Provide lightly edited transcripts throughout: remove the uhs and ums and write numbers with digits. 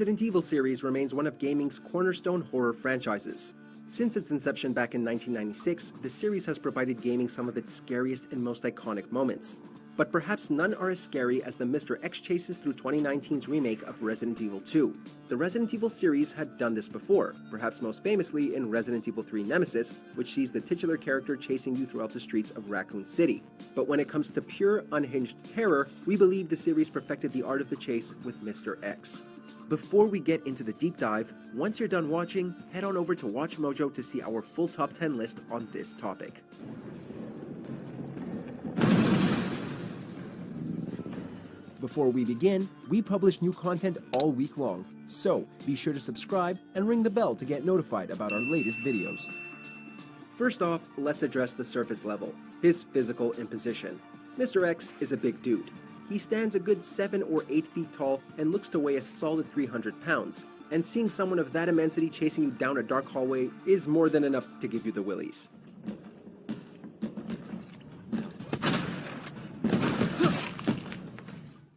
Resident Evil series remains one of gaming's cornerstone horror franchises. Since its inception back in 1996, the series has provided gaming some of its scariest and most iconic moments. But perhaps none are as scary as the Mr. X chases through 2019's remake of Resident Evil 2. The Resident Evil series had done this before, perhaps most famously in Resident Evil 3 Nemesis, which sees the titular character chasing you throughout the streets of Raccoon City. But when it comes to pure, unhinged terror, we believe the series perfected the art of the chase with Mr. X. Before we get into the deep dive, once you're done watching, head on over to WatchMojo to see our full top 10 list on this topic. Before we begin, we publish new content all week long, so be sure to subscribe and ring the bell to get notified about our latest videos. First off, let's address the surface level, his physical imposition. Mr. X is a big dude. He stands a good 7 or 8 feet tall and looks to weigh a solid 300 pounds, and seeing someone of that immensity chasing you down a dark hallway is more than enough to give you the willies.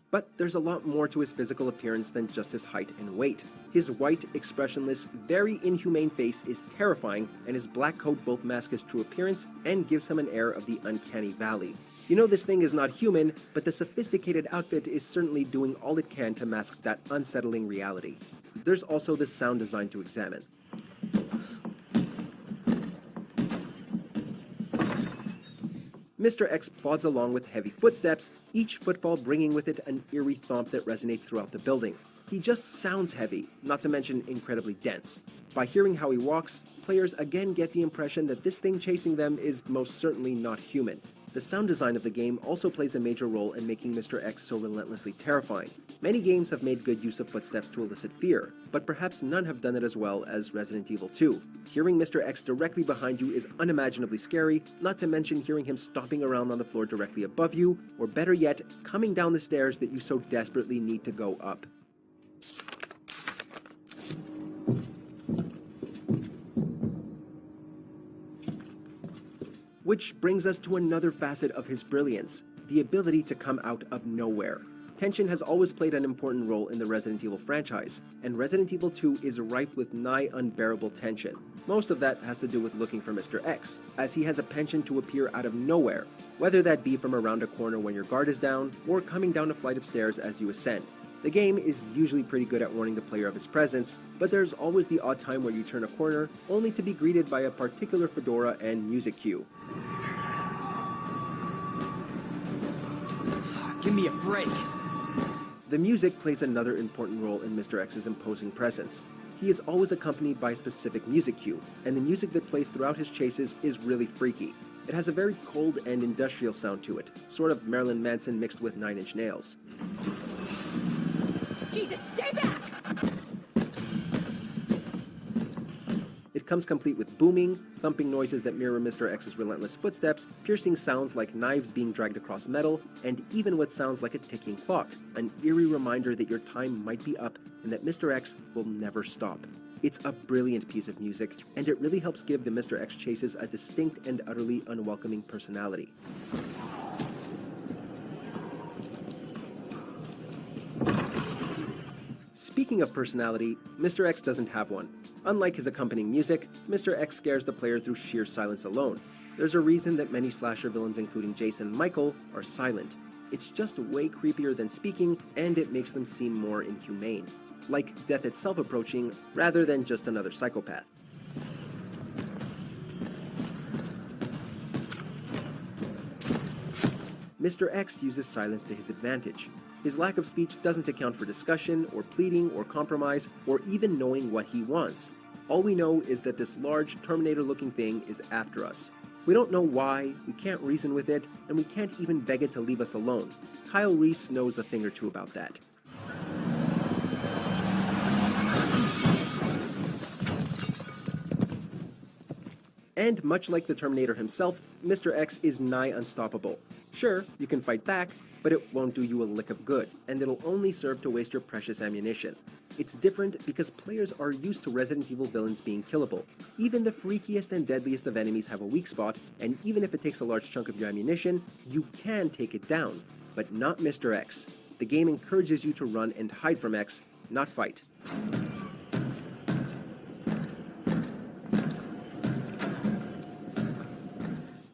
But there's a lot more to his physical appearance than just his height and weight. His white, expressionless, very inhumane face is terrifying, and his black coat both masks his true appearance and gives him an air of the uncanny valley. You know this thing is not human, but the sophisticated outfit is certainly doing all it can to mask that unsettling reality. There's also the sound design to examine. Mr. X plods along with heavy footsteps, each footfall bringing with it an eerie thump that resonates throughout the building. He just sounds heavy, not to mention incredibly dense. By hearing how he walks, players again get the impression that this thing chasing them is most certainly not human. The sound design of the game also plays a major role in making Mr. X so relentlessly terrifying. Many games have made good use of footsteps to elicit fear, but perhaps none have done it as well as Resident Evil 2. Hearing Mr. X directly behind you is unimaginably scary, not to mention hearing him stomping around on the floor directly above you, or better yet, coming down the stairs that you so desperately need to go up. Which brings us to another facet of his brilliance, the ability to come out of nowhere. Tension has always played an important role in the Resident Evil franchise, and Resident Evil 2 is rife with nigh unbearable tension. Most of that has to do with looking for Mr. X, as he has a penchant to appear out of nowhere, whether that be from around a corner when your guard is down, or coming down a flight of stairs as you ascend. The game is usually pretty good at warning the player of his presence, but there's always the odd time where you turn a corner, only to be greeted by a particular fedora and music cue. Give me a break! The music plays another important role in Mr. X's imposing presence. He is always accompanied by a specific music cue, and the music that plays throughout his chases is really freaky. It has a very cold and industrial sound to it, sort of Marilyn Manson mixed with 9 Inch Nails. Jesus, stay back! It comes complete with booming, thumping noises that mirror Mr. X's relentless footsteps, piercing sounds like knives being dragged across metal, and even what sounds like a ticking clock, an eerie reminder that your time might be up and that Mr. X will never stop. It's a brilliant piece of music, and it really helps give the Mr. X chases a distinct and utterly unwelcoming personality. Speaking of personality, Mr. X doesn't have one. Unlike his accompanying music, Mr. X scares the player through sheer silence alone. There's a reason that many slasher villains including Jason and Michael are silent. It's just way creepier than speaking, and it makes them seem more inhumane. Like death itself approaching, rather than just another psychopath. Mr. X uses silence to his advantage. His lack of speech doesn't account for discussion, or pleading, or compromise, or even knowing what he wants. All we know is that this large, Terminator-looking thing is after us. We don't know why, we can't reason with it, and we can't even beg it to leave us alone. Kyle Reese knows a thing or two about that. And much like the Terminator himself, Mr. X is nigh unstoppable. Sure, you can fight back, but it won't do you a lick of good, and it'll only serve to waste your precious ammunition. It's different because players are used to Resident Evil villains being killable. Even the freakiest and deadliest of enemies have a weak spot, and even if it takes a large chunk of your ammunition, you can take it down. But not Mr. X. The game encourages you to run and hide from X, not fight.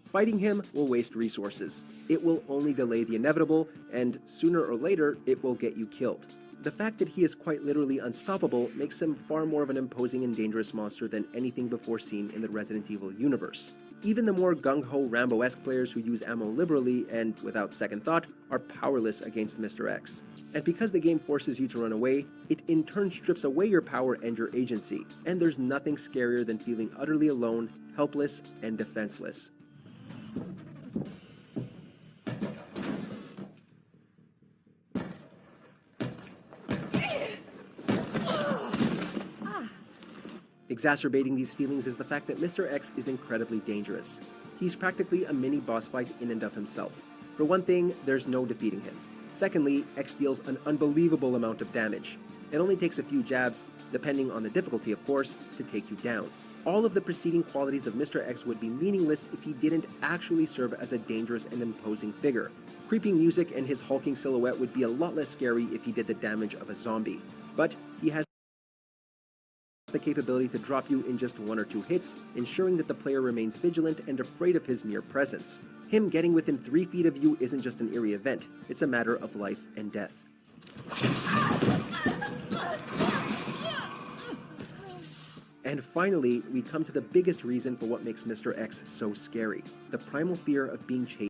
Fighting him will waste resources. It will only delay the inevitable, and sooner or later, it will get you killed. The fact that he is quite literally unstoppable makes him far more of an imposing and dangerous monster than anything before seen in the Resident Evil universe. Even the more gung-ho Rambo-esque players who use ammo liberally and without second thought are powerless against Mr. X. And because the game forces you to run away, it in turn strips away your power and your agency, and there's nothing scarier than feeling utterly alone, helpless, and defenseless. Exacerbating these feelings is the fact that Mr. X is incredibly dangerous. He's practically a mini boss fight in and of himself. For one thing, there's no defeating him. Secondly, X deals an unbelievable amount of damage. It only takes a few jabs, depending on the difficulty of course, to take you down. All of the preceding qualities of Mr. X would be meaningless if he didn't actually serve as a dangerous and imposing figure. Creeping music and his hulking silhouette would be a lot less scary if he did the damage of a zombie. But he has the capability to drop you in just 1 or 2 hits, ensuring that the player remains vigilant and afraid of his mere presence. Him getting within 3 feet of you isn't just an eerie event, it's a matter of life and death. And finally, we come to the biggest reason for what makes Mr. X so scary: the primal fear of being chased